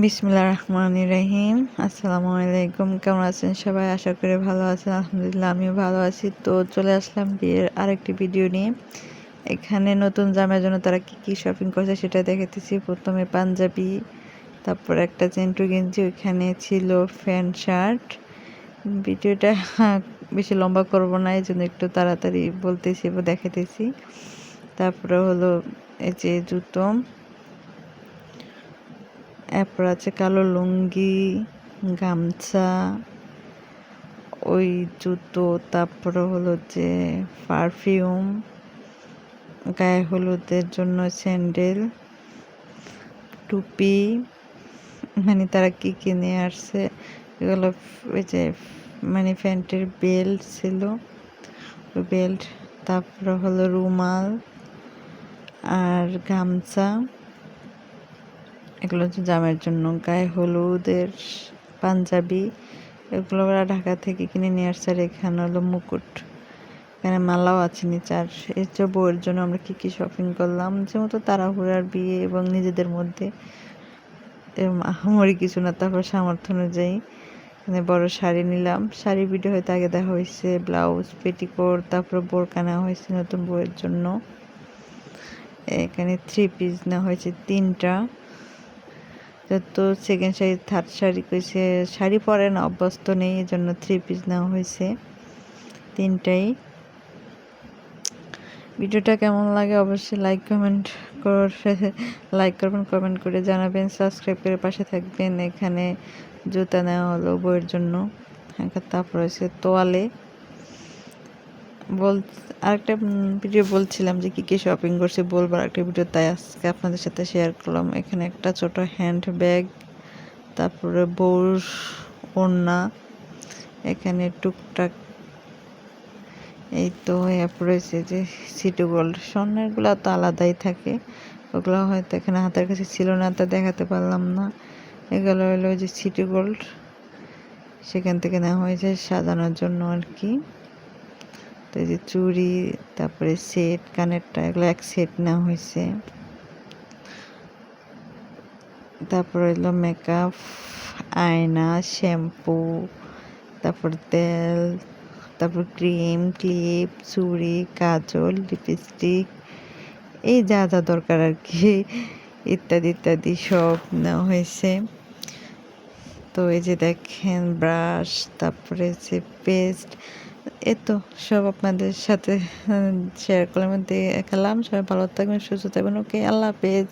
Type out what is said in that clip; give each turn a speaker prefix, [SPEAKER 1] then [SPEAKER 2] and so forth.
[SPEAKER 1] বিসমিল্লাহির রহমানির রহিম। আসসালামু আলাইকুম। কেমন আছেন সবাই? আশা করি ভালো আছেন। আলহামদুলিল্লাহ আমিও ভালো আছি। তো চলে আসলাম বিয়ের আরেকটি ভিডিও নিয়ে। এখানে নতুন জামাইয়ের জন্য তারা কি শপিং করছে সেটা দেখাতেছি। প্রথমে পাঞ্জাবি, তারপর একটা চেন্টু গেঞ্জি, ওইখানে ছিল প্যান্ট শার্ট। ভিডিওটা বেশি লম্বা করব না, এই জন্য একটু তাড়াতাড়ি বলতেছি বা দেখাতেছি। তারপরে হলো এই যে জুতো, এরপর আছে কালো লুঙ্গি, গামছা, ওই জুতো, তারপরে হলো যে পারফিউম, গায়ে হলুদের জন্য স্যান্ডেল, টুপি, মানে তারা কি কিনে আসছে এগুলো। ওই যে মানে প্যান্টের বেল্ট ছিল, বেল্ট, তারপরে হলো রুমাল আর গামছা, এগুলো হচ্ছে জামাইয়ের জন্য। গায়ে হলুদের পাঞ্জাবি, এগুলো ওরা ঢাকা থেকে কিনে নিয়ে আসছে। আর এখানে হলো মুকুট, এখানে মালাও আছে নিচে। আর এই যে বউয়ের জন্য আমরা কি শপিং করলাম, যেহেতু তাড়াহুড়ার বিয়ে এবং নিজেদের মধ্যে আহামরি কিছু না, তারপর সামর্থ্য অনুযায়ী বড় শাড়ি নিলাম। শাড়ি ভিডিও হয়তো আগে দেখা হয়েছে, ব্লাউজ, পেটিকোট, তারপর বোরকা নেওয়া হয়েছে নতুন বউয়ের জন্য। এখানে 3 পিস নেওয়া হয়েছে 3টা। তো সেকেন্ড শাড়ি, থার্ড শাড়ি কইছে শাড়ি পরে না, অভ্যস্ত নেই, এই জন্য 3 পিস নেওয়া হয়েছে 3টাই। ভিডিওটা কেমন লাগে অবশ্যই লাইক করবেন, কমেন্ট করে জানাবেন, সাবস্ক্রাইব করে পাশে থাকবেন। এখানে জুতা নেওয়া হলো বউয়ের জন্য। তারপর হচ্ছে তোয়ালে। আরেকটা ভিডিও বলছিলাম যে কি শপিং করছি, বলবার একটা ভিডিও, তাই আজকে আপনাদের সাথে শেয়ার করলাম। এখানে একটা ছোট হ্যান্ড ব্যাগ, তারপরে বউর ওড়না, এখানে টুকটাক এই তো। এরপরে হচ্ছে যে সিটি গোল্ড, স্বর্ণেরগুলো তো আলাদাই থাকে, ওগুলো হয়তো এখানে হাতের কাছে ছিল না, তা দেখাতে পারলাম না। এগুলো হলো যে সিটি গোল্ড, সেখান থেকে নেওয়া হয়েছে সাজানোর জন্য আর কি। তো এই যে চুড়ি, তারপরে সেট, কানেরটা, এগুলো এক সেট নেওয়া হয়েছে। তারপর হইলো মেকআপ, আয়না, শ্যাম্পু, তারপর তেল, তারপর ক্রিম, ক্লিপ, চুড়ি, কাজল, লিপস্টিক, এই যা যা দরকার আর কি, ইত্যাদি ইত্যাদি সব নেওয়া হয়েছে। তো এই যে দেখেন ব্রাশ, তারপরে যে পেস্ট, এ তো সব আপনাদের সাথে শেয়ার করলাম, দেখালাম। সবাই ভালো থাকবেন, সুস্থ থাকবেন। ওকে, আল্লাহ হাফেজ।